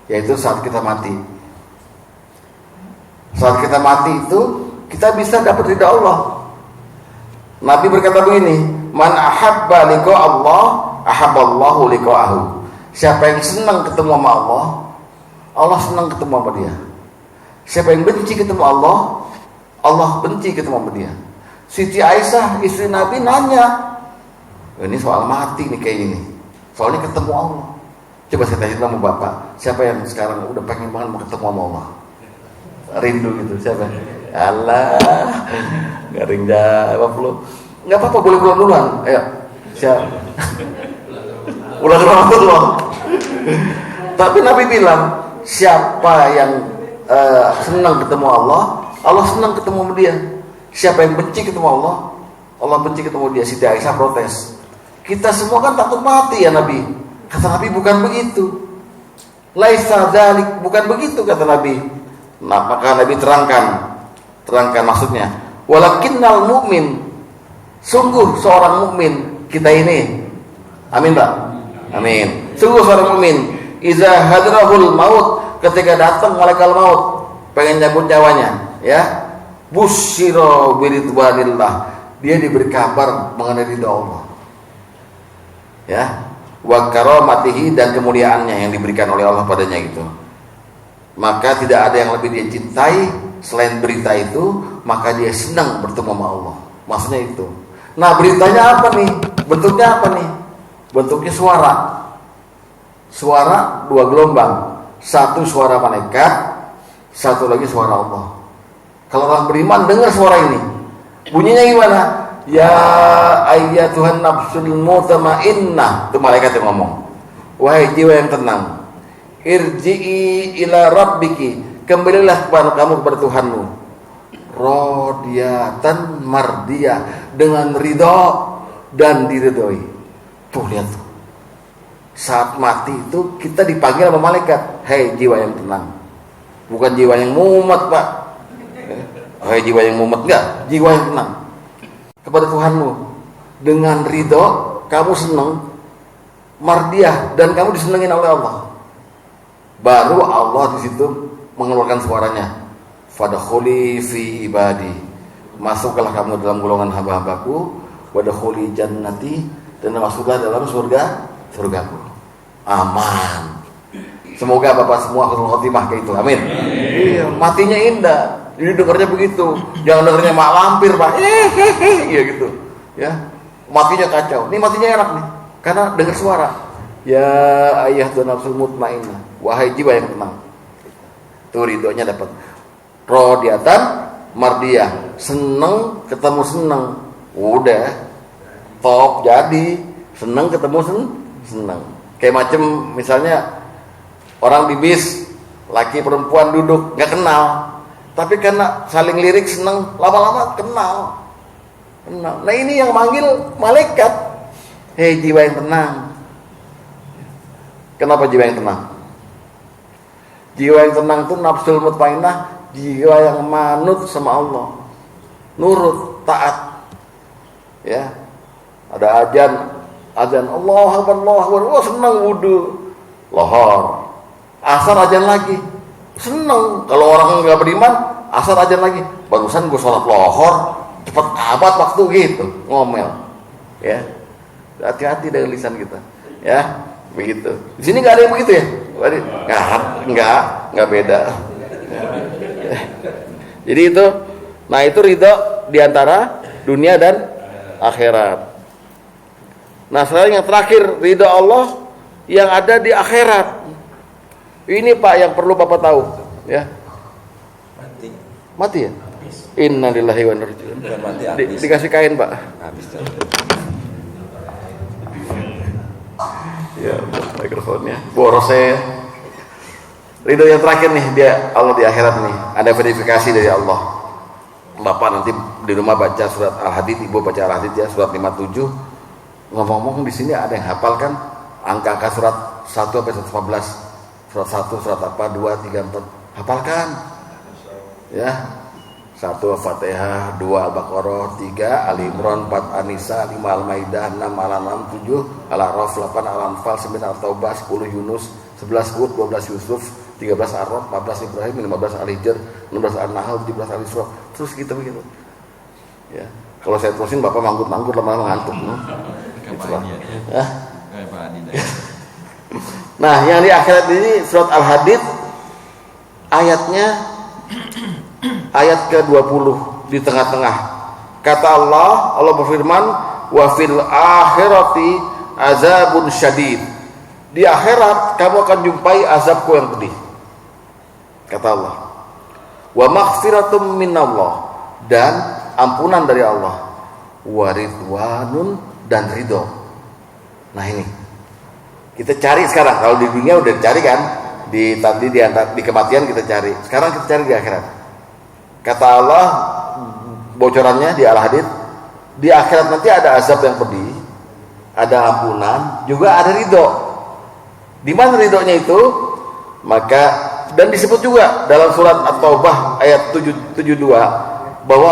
yaitu saat kita mati. Saat kita mati itu kita bisa dapat ridha Allah. Nabi berkata begini, man ahabba liqa Allah ahabballahu liqa'ahu. Siapa yang senang ketemu sama Allah, Allah senang ketemu sama dia. Siapa yang benci ketemu Allah, Allah benci ketemu sama dia. Siti Aisyah istri Nabi nanya, ini soal mati nih kayak gini, soalnya ketemu Allah. Coba saya tanya sama Bapak, siapa yang sekarang udah pengen banget mau ketemu sama Allah? Rindu gitu, siapa? Allah, garing jawab lu. Nggak apa-apa, boleh pulang duluan. Ayo, siap. Ulang dulu. Tapi Nabi bilang, siapa yang senang ketemu Allah, Allah senang ketemu sama dia. Siapa yang benci ketemu Allah, Allah benci ketemu dia. Siti Aisyah protes, kita semua kan takut mati ya Nabi. Kata Nabi, bukan begitu. Laisa dzalik, bukan begitu kata Nabi. Nah, maka Nabi terangkan maksudnya. Walakinnal mu'min, sungguh seorang mukmin kita ini. Amin, Pak. Amin. Sungguh seorang mukmin, iza hadrahul maut, ketika datang malaikat maut pengen cabut nyawanya, ya. Busyira biridwanillah, dia diberi kabar mengenai ridha Allah. Ya. Wa karamatihi, dan kemuliaannya yang diberikan oleh Allah padanya gitu. Maka tidak ada yang lebih dia cintai selain berita itu, maka dia senang bertemu sama Allah. Maksudnya itu. Nah, beritanya apa nih? Bentuknya apa nih? Bentuknya suara. Suara 2 gelombang. Satu suara malaikat, satu lagi suara Allah. Kalau orang beriman dengar suara ini, bunyinya gimana? Ya ayyatuhan nafsul mutmainnah, itu malaikat yang ngomong. Wahai jiwa yang tenang, irji'i ila rabbiki, kembalilah kepada kamu, kepada Tuhanmu. Radiyatan mardiyah, dengan ridho dan diridhoi. Tuh lihat tuh. Saat mati itu kita dipanggil sama malaikat, hei jiwa yang tenang. Bukan jiwa yang mumet, Pak. Hei jiwa yang mumet, enggak, jiwa yang tenang. Kepada Tuhanmu dengan ridho, kamu senang, mardiyah, dan kamu disenangin oleh Allah. Baru Allah di situ mengeluarkan suaranya, fadkhuli fi ibadi, masuklah kamu dalam golongan hamba-hambaku, wadkhuli jannati, dan masuklah dalam surgaku. Aman. Semoga Bapak semua husnul khotimah kayak itu. Amin. Iya, matinya indah. Jadi dengarnya begitu. Jangan dengarnya mak lampir, Pak. Iya gitu. Ya. Matinya kacau. Ini matinya enak nih. Karena dengar suara. Ya ayyatuhan nafsul mutmainnah, wahai jiwa yang tenang. Itu ridhonya dapat. Radiyatan mardiyah, seneng ketemu seneng. Udah top jadi. Seneng ketemu seneng. Kayak macam misalnya orang di bis, laki perempuan duduk nggak kenal, tapi karena saling lirik seneng, lama-lama kenal. Nah ini yang manggil malaikat. Hei jiwa yang tenang. Kenapa jiwa yang tenang? Jiwa yang tenang itu nafsul mutmainnah, jiwa yang manut sama Allah, nurut, taat. Ya, ada azan Allahu Akbar, oh senang wudu, lohor, asar azan lagi, senang. Kalau orang nggak beriman, asar azan lagi, barusan gue sholat lohor, cepet amat waktu gitu, ngomel. Ya, hati-hati dengan lisan kita. Ya, begitu. Di sini nggak ada yang begitu ya? Nggak beda. Jadi itu, nah itu ridho diantara dunia dan akhirat. Nah sekarang yang terakhir, ridho Allah yang ada di akhirat. Ini Pak yang perlu Bapak tahu, ya. Mati ya? Innalillahi wa inna ilaihi raji'un. Dikasih kain, Pak. Habis. Ya, mikrofonnya. Boros saya. Ridho yang terakhir nih, dia Allah di akhirat nih. Ada verifikasi dari Allah. Bapak nanti di rumah baca surat Al-Hadid, Ibu baca Al-Hadid ya, surat 57. Ngomong-ngomong di sini ada yang hafal kan angka-angka surat 1 sampai 114. Surat 1, surat apa, 2, 3, 4. Hafalkan. Ya. 1 Al-Fatihah, 2 Al-Baqarah, 3 Ali Imran, 4 An-Nisa, 5 Al-Maidah, 6 Al-An'am, 7 Al-A'raf, 8 Al-Anfal, 9 Al-Taubah, 10 Yunus, 11 Hud, 12 Yusuf, 13 Ar-Ra'd, 14 Ibrahim, 15 Al-Hijr, 16 An-Nahl, 17 Al-Isra. Terus gitu begitu. Ya. Kalau saya terusin Bapak manggut-manggut lama-lama ngantuk. Itulah. Ya. Nah, yang di akhirat ini surat Al-Hadid ayatnya ayat ke-20 di tengah-tengah. Kata Allah berfirman, "Wa fil akhirati azabun syadid." Di akhirat kamu akan jumpai azabku yang pedih. Kata Allah. "Wa maghfiratum minallah," dan ampunan dari Allah. "Wa ridwanun," dan ridho. Nah ini. Kita cari sekarang. Kalau di dunia udah dicari kan? Di kematian kita cari. Sekarang kita cari di akhirat. Kata Allah, bocorannya di Al-Hadid, di akhirat nanti ada azab yang pedih, ada ampunan, juga ada ridho. Di mana ridhonya itu? Maka dan disebut juga dalam surat At-Taubah ayat 72 bahwa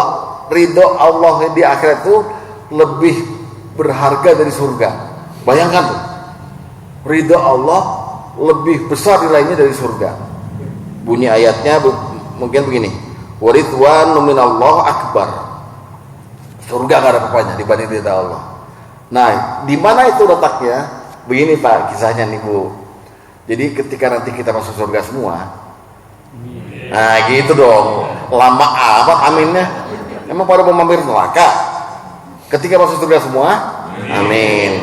ridho Allah di akhirat itu lebih berharga dari surga. Bayangkan tuh, ridho Allah lebih besar nilainya dari surga. Bunyi ayatnya mungkin begini. Waridwan minallah akbar. Surga gak ada apa-apanya dibanding ridha Allah. Nah, di mana itu letaknya? Begini Pak kisahnya nih Bu. Jadi ketika nanti kita masuk surga semua, nah gitu dong. Lama amat aminnya. Emang pada mau mampir neraka? Ketika masuk surga semua, amin.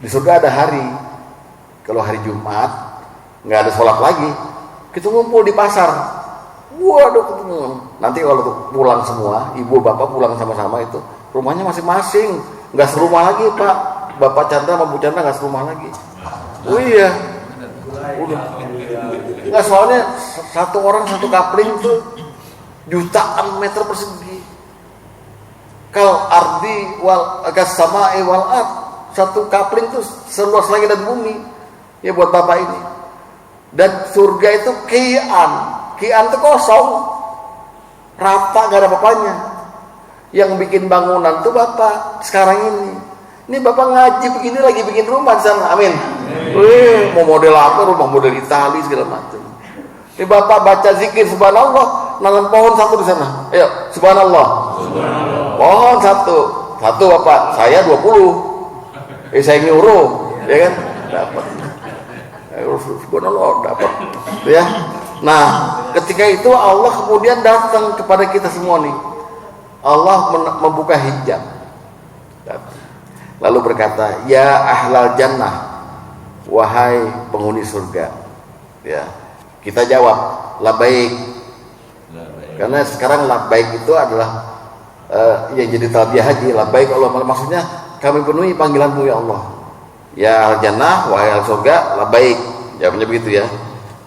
Di surga ada hari. Kalau hari Jumat nggak ada sholat lagi, kita ngumpul di pasar. Waduh, ketemu. Nanti kalau pulang semua, ibu bapak pulang sama-sama itu, rumahnya masing-masing, nggak serumah lagi Pak. Bapak Chandra sama Bu Chandra nggak serumah lagi. Oh iya, udah. Nggak, soalnya satu orang satu kapling tuh jutaan meter persegi. Kal ardi wal sama'i wal ard, satu kapling tuh seluas langit dan bumi. Ya buat bapak ini. Dan surga itu Kian itu kosong, rata gak ada apa-apanya. Yang bikin bangunan tuh bapak sekarang ini. Ini bapak ngaji begini lagi bikin rumah di sana, amin. Mau model apa? Rumah model Itali segala macam. Ini bapak baca zikir subhanallah, nanam pohon satu di sana. Ayo subhanallah. Pohon satu bapak, saya 20. Saya nyuruh, ya kan? Dapat. Subhanallah dapat. Ya. Nah, ketika itu Allah kemudian datang kepada kita semua nih. Allah membuka hijab. Lalu berkata, "Ya ahlal jannah, wahai penghuni surga." Ya. Kita jawab, "Labbaik." Karena sekarang labbaik itu adalah yang jadi talbiyah haji. Labbaik Allah, maksudnya kami penuhi panggilan-Mu ya Allah. Ya al jannah, wahai al surga, labbaik. Jawabnya begitu ya.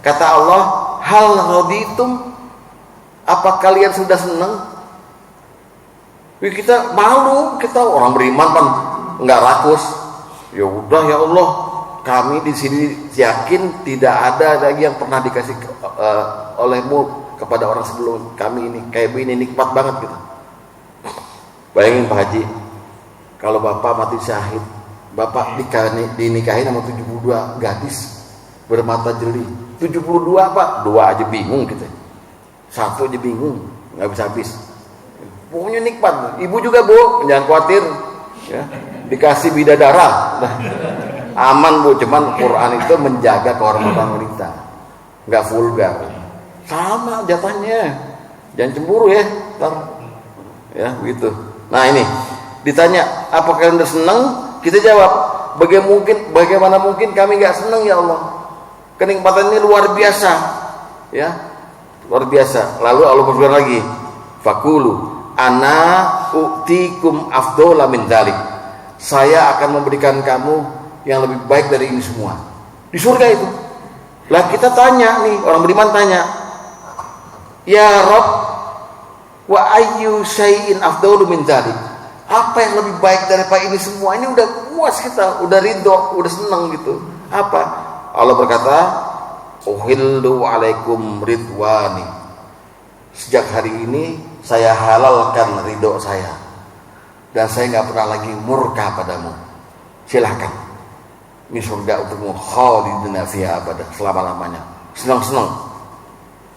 Kata Allah, "Hal raditum?" Apa kalian sudah senang? Kita malu, kita orang beriman kan nggak rakus. Ya udah ya Allah, kami di sini yakin tidak ada lagi yang pernah dikasih oleh-Mu kepada orang sebelum kami ini. Kayak ini nikmat banget gitu. Bayangin Pak Haji, kalau Bapak mati syahid, Bapak dinikahin sama 72 gadis bermata jeli. 72 Pak, 2 aja bingung kita. 1 aja bingung, nggak bisa habis. Pokoknya nikmat. Ibu juga Bu, jangan khawatir. Ya, dikasih bidadara. Nah, aman Bu, cuman Quran itu menjaga kehormatan wanita, nggak vulgar. Sama jatahnya. Jangan cemburu ya, ntar. Ya begitu. Nah ini ditanya, apa kalian udah senang? Kita jawab, Bagaimana mungkin kami nggak senang ya Allah? Kenikmatan ini luar biasa, ya, luar biasa. Lalu Allah berfirman lagi, fakulu ana u'tikum afdola min dzalik. Saya akan memberikan kamu yang lebih baik dari ini semua di surga itu. Lah kita tanya nih, orang beriman tanya, ya Rabb, wa ayyu syai'in afdalu min dzalik? Apa yang lebih baik daripada ini semua? Ini udah puas kita, udah ridho, udah senang gitu. Apa? Allah berkata, uhillu alaikum ridwani. Sejak hari ini saya halalkan ridho saya, dan saya nggak pernah lagi murka padamu. Silahkan, ini surga untukmu, khalidina fiha abada, selama-lamanya. Senang-senang.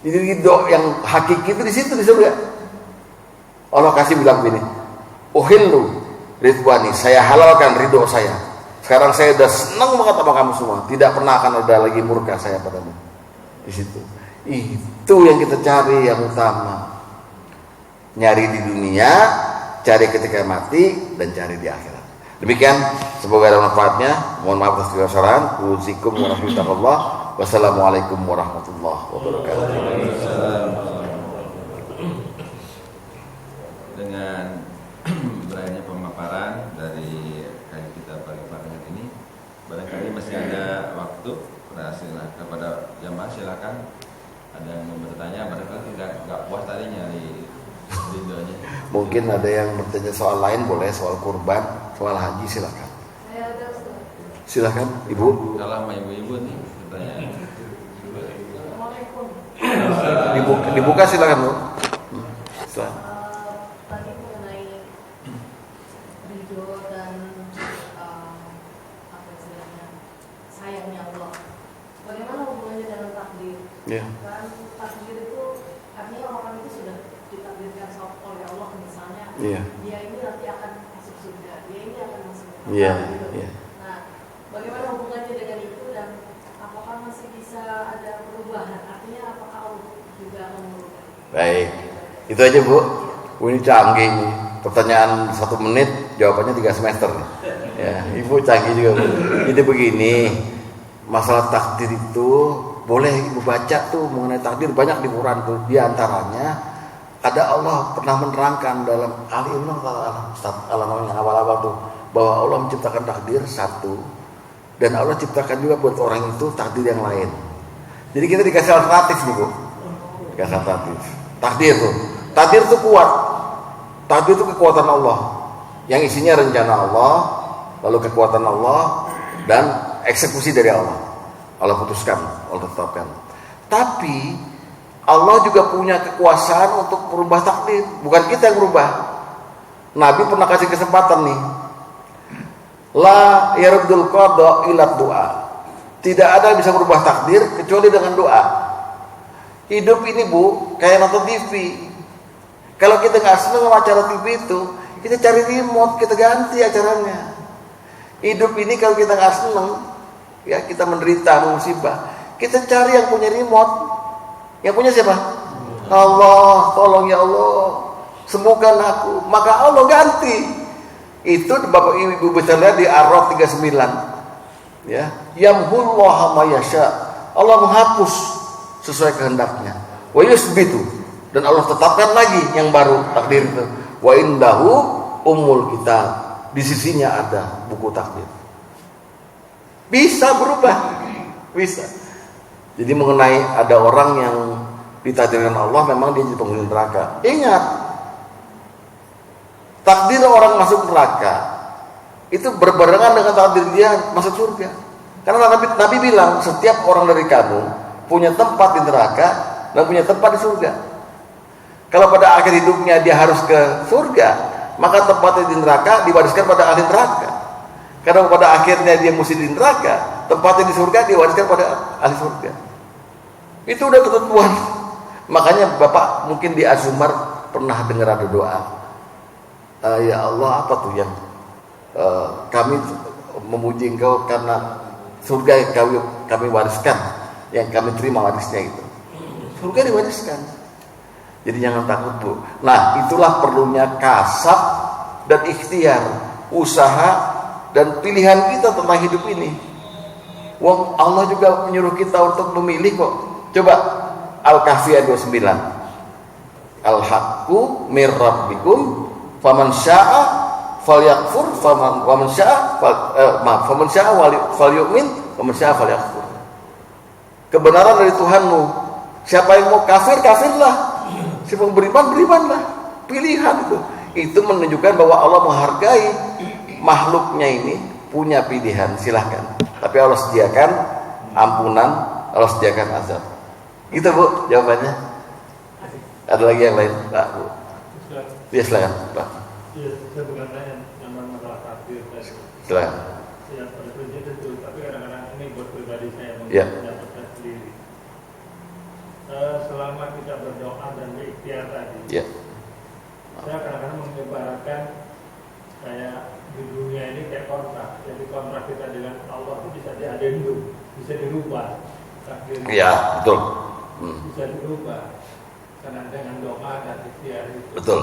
Jadi ridho yang hakiki itu di situ, di surga. Allah kasih bilang begini, uhillu ridwani, saya halalkan ridho saya. Sekarang saya udah senang banget sama kamu semua, tidak pernah akan ada lagi murka saya padamu. Di situ. Itu yang kita cari yang utama. Nyari di dunia, cari ketika mati, dan cari di akhirat. Demikian, semoga ada manfaatnya. Mohon maaf atas segala kesalahan. Uzikum warahmatullah. Wassalamualaikum warahmatullahi wabarakatuh. Dengan berakhirnya pemaparan dari kajian kita pagi ini, barangkali masih ada waktu. Silakan kepada jamaah, silakan. Ada yang mau bertanya, barangkali nggak puas tadi nyari videonya. Mungkin ada yang bertanya soal lain, boleh, soal kurban, soal haji, silakan. Silakan, Ibu. Kalau sama ibu-ibu nih pertanyaan. Dibuka silakan, Bu. Silakan. Tadi mengenai ridho dan apa istilahnya, sayangnya Allah. Bagaimana hubungannya dengan takdir? Ya. Kan takdir itu artinya orang itu sudah ditakdirkan oleh Allah, misalnya Iya. dia ini nanti akan masuk surga, dia ini akan masuk neraka. Iya. Gitu. Iya. Nah, bagaimana hubungannya dengan itu, dan apakah masih bisa ada perubahan? Artinya apakah Allah juga akan merubah? Baik. Itu aja, Bu. Ini canggih nih. Pertanyaan 1 menit, jawabannya 3 semester. Ya, Ibu canggih juga, Bu. Jadi begini, masalah takdir itu boleh Ibu baca tuh mengenai takdir banyak di Quran tuh. Di antaranya ada Allah pernah menerangkan dalam Ali Imran yang awal-awal tuh, bahwa Allah menciptakan takdir satu, dan Allah ciptakan juga buat orang itu takdir yang lain. Jadi kita dikasih alternatif nih, Bu. Dikasih alternatif. Takdir itu kuat. Takdir itu kekuatan Allah yang isinya rencana Allah, lalu kekuatan Allah, dan eksekusi dari Allah. Allah putuskan, Allah tetapkan. Tapi Allah juga punya kekuasaan untuk merubah takdir. Bukan kita yang merubah. Nabi pernah kasih kesempatan nih. La yaruddul qada illa doa. Tidak ada yang bisa merubah takdir kecuali dengan doa. Hidup ini, Bu, kayak nonton TV. Kalau kita nggak senang sama acara TV itu, kita cari remote, kita ganti acaranya. Hidup ini kalau kita nggak senang, ya kita menderita musibah, kita cari yang punya remote. Yang punya siapa? Allah. Tolong ya Allah, sembuhkan aku. Maka Allah ganti. Itu Bapak Ibu bisa lihat di Ar-Ra'd 39. Ya, yamhullahu ma yasha. Allah menghapus sesuai kehendaknya. Wa yusbitu, dan Allah tetapkan lagi yang baru takdir itu. Wa indahu ummul kitab, di sisinya ada buku takdir. Bisa berubah, bisa. Jadi mengenai ada orang yang ditakdirkan Allah memang dia jadi penghuni neraka. Ingat, takdir orang masuk neraka itu berbarengan dengan takdir dia masuk surga. Karena Nabi bilang setiap orang dari kamu punya tempat di neraka dan punya tempat di surga. Kalau pada akhir hidupnya dia harus ke surga, maka tempatnya di neraka diwariskan pada ahli neraka. Karena pada akhirnya dia mesti di neraka, tempatnya di surga diwariskan pada ahli surga. Itu udah ketentuan. Makanya Bapak mungkin di Azumar pernah dengar ada doa, ya Allah, apa tuh yang kami memuji Engkau karena surga yang kami wariskan, yang kami terima warisnya itu. Surga diwariskan. Jadi jangan takut, Bu. Nah, itulah perlunya kasab dan ikhtiar, usaha dan pilihan kita tentang hidup ini. Wong Allah juga menyuruh kita untuk memilih kok. Coba Al-Kahfi ayat 29. Al-haqqu mir rabbikum faman syaa'a falyakfur faman syaa'a faman syaa'a falyu'min faman syaa'a falyakfur. Kebenaran dari Tuhanmu. Siapa yang mau kafir, kafirlah. Siapa yang beriman, berimanlah. Pilihan itu. Itu menunjukkan bahwa Allah menghargai makhluknya ini punya pilihan, silahkan. Tapi Allah sediakan ampunan, Allah sediakan azab. Gitu Bu jawabannya. Ada lagi yang lain Pak Bu? Ya silakan Pak. Iya, saya bukan nanya yang masalah kafir. Silakan. Ya, pada prinsipnya itu, tapi kadang-kadang ini buat pribadi saya Ya. mendapatkan sendiri. Selama kita berdoa dan berikhtiar tadi, Ya. saya kadang-kadang mengibaratkan kayak di dunia ini kayak kontrak. Jadi kontrak kita dengan Allah itu bisa diadendum, bisa dirubah. Takdirnya. Ya, betul. Bisa dirubah karena dengan doa dan ikhtiar itu. Betul.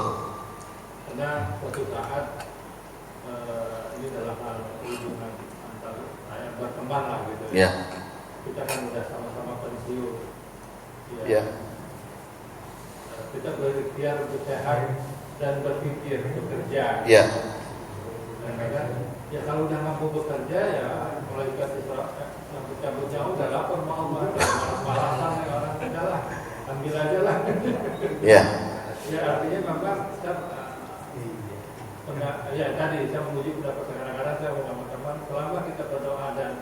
Karena suatu saat ini dalam hal hubungan antar berteman lah gitu Ya. Kita kan udah sama-sama pensiun. Ya. Kita berikhtiar untuk sehat dan berpikir bekerja. Ya. Dan kadang ya kalau udah mampu bekerja ya malaikat Isra yang cabut jauh udah lapor mau malasan orang kita lah ambil aja lah. Ya. Ya artinya memang ya tadi saya menguji pendapat kadang-kadang saya bersama teman selama kita berdoa dan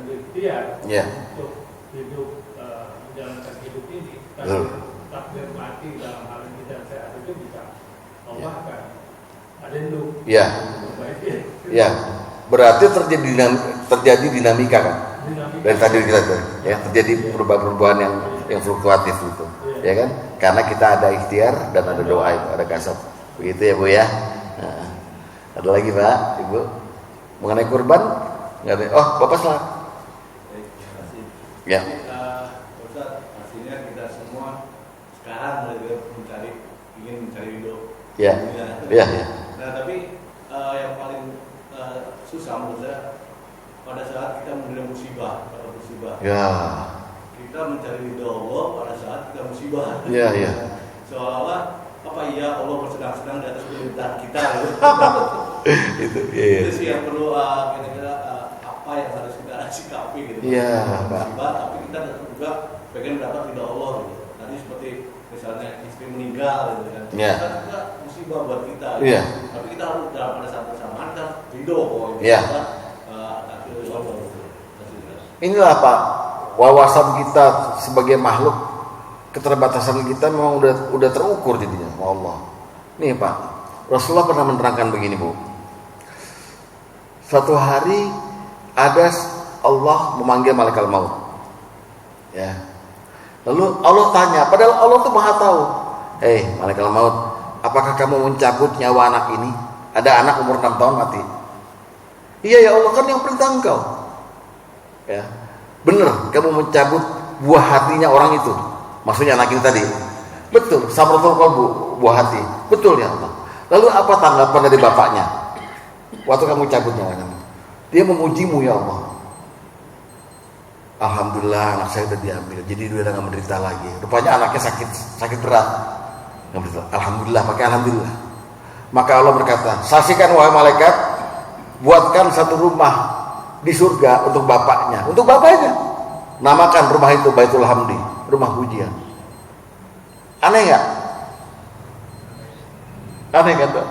berikhtiar Ya. untuk hidup menjalankan hidup ini takdir mati dalam hal ini dan sehat itu bisa Allah kan adendum. Ya. Ya. Berarti terjadi dinamika kan? Dari tadi kita tuh, ya terjadi perubahan-perubahan yang fluktuatif itu, ya kan? Karena kita ada ikhtiar dan ada doa itu, ada kasab. Begitu ya Bu ya. Nah, ada lagi Pak, Ibu mengenai kurban? Nggak ada. Oh, Bapak salah. Terima kasih. Ya. Ustaz, pastinya kita semua sekarang ingin mencari hidup. Ya. Ya. Ya. Nah, tapi yang paling susah menurut saya pada saat kita menerima musibah atau musibah. Ya. Kita mencari ridho Allah pada saat kita musibah. Ya. Ya. Seolah-olah apa iya Allah bersenang-senang di atas penderitaan kita. Itu. Ya. Itu sih yang perlu kira-kira apa yang harus kita sikapi gitu. Iya, Musibah, tapi kita juga pengen mendapat ridho Allah gitu. Tadi seperti misalnya istri meninggal gitu kan. Iya. Itu juga musibah buat kita. Gitu. Iya. Tapi kita harus pada saat bersamaan kita ridho kok. Iya. Allah gitu. Inilah Pak, wawasan kita sebagai makhluk, keterbatasan kita memang udah terukur jadinya, Allah. Nih Pak, Rasulullah pernah menerangkan begini Bu. Suatu hari ada Allah memanggil malaikat maut. Ya. Lalu Allah tanya, padahal Allah tuh Maha tahu. Malaikat maut, apakah kamu mencabut nyawa anak ini? Ada anak umur 6 tahun mati. Iya ya Allah, kan yang perintah engkau. Ya. Benar, kamu mencabut buah hatinya orang itu. Maksudnya anak ini tadi. Betul, samratul qalbu, buah hati. Betul ya Allah. Lalu apa tanggapan dari bapaknya? Waktu kamu cabut nyawanya. Dia memujimu ya Allah. Alhamdulillah anak saya sudah diambil. Jadi dia udah gak menderita lagi. Rupanya anaknya sakit berat. Alhamdulillah, pakai alhamdulillah. Maka Allah berkata, saksikan wahai malaikat, buatkan satu rumah di surga untuk bapaknya. Untuk bapaknya. Namakan rumah itu Baitul Hamdi, rumah pujian. Aneh gak? Aneh kan Pak?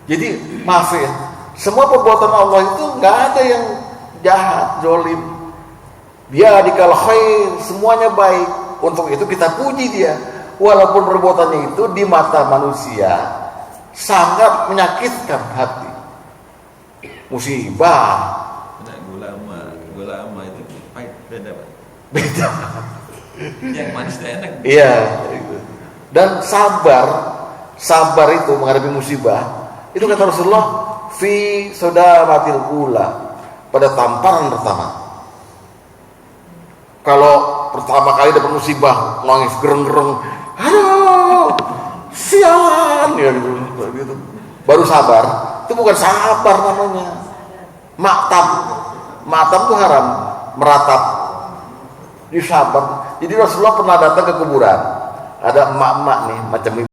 Jadi maaf ya, semua perbuatan Allah itu gak ada yang jahat, zolim. Biadikal khair, semuanya baik. Untuk itu kita puji dia. Walaupun perbuatannya itu di mata manusia sangat menyakitkan hati. Musibah. Gula ama itu pahit, beda Pak. Beda. Yang manis enak. Iya. Dan sabar itu menghadapi musibah. Itu kata Rasulullah, fi sodamatil ula, pada tamparan pertama. Kalau pertama kali dapat musibah, nangis gereng-gereng, aduh, sialan ya gitu. Baru sabar, itu bukan sabar namanya. Maktab itu haram, meratap, disabar. Jadi Rasulullah pernah datang ke kuburan, ada emak-emak nih macam